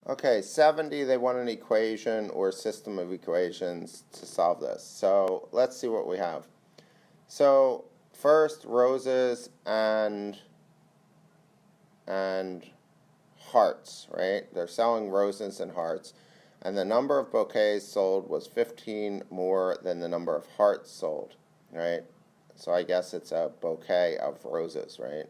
Okay, 70, they want an equation or system of equations to solve this. So let's see what we have. So first, roses and hearts, right? They're selling roses and hearts. And the number of bouquets sold was 15 more than the number of hearts sold, right? So I guess it's a bouquet of roses, right?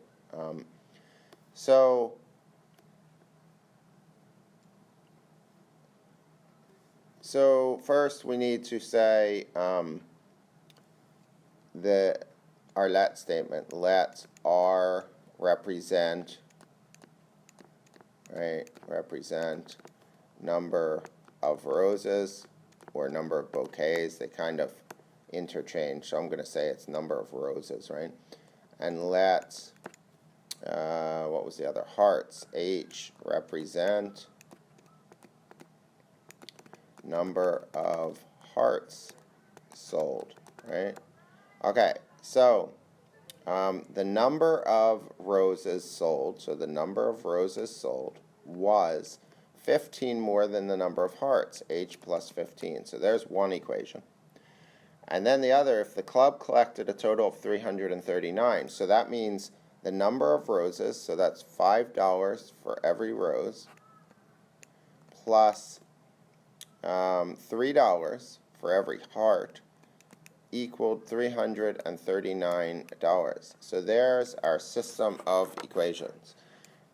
So first we need to say our let statement. Let R represent, right? Represent number of roses or number of bouquets. They kind of interchange, so I'm going to say it's number of roses, right? And let what was the other? Hearts. H represent number of hearts sold, right? Okay, so the number of roses sold, so the number of roses sold was 15 more than the number of hearts, H plus 15. So there's one equation. And then the other, if the club collected a total of 339, so that means the number of roses, so that's $5 for every rose, plus $3 for every heart, equaled $339. So there's our system of equations.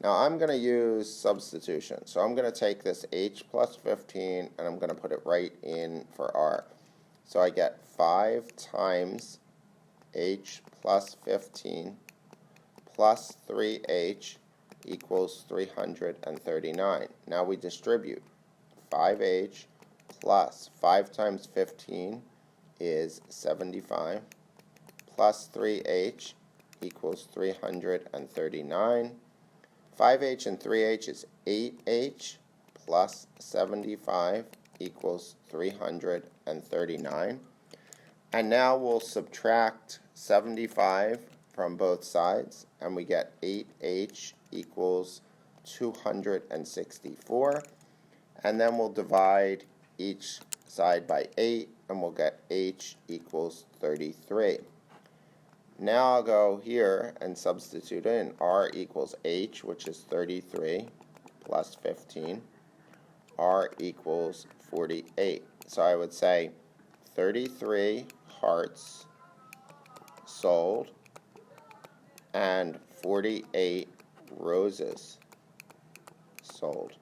Now I'm going to use substitution. So I'm going to take this H plus 15 and I'm going to put it right in for R. So I get 5 times H plus 15 plus 3H equals 339. Now we distribute. 5H plus 5 times 15 is 75 plus 3H equals 339. 5H and 3H is 8H plus 75 equals 339. And now we'll subtract 75 from both sides, and we get 8H equals 264. And then we'll divide each side by 8, and we'll get H equals 33. Now I'll go here and substitute in R equals H, which is 33, plus 15. R equals 48. So I would say 33 hearts sold and 48 roses sold.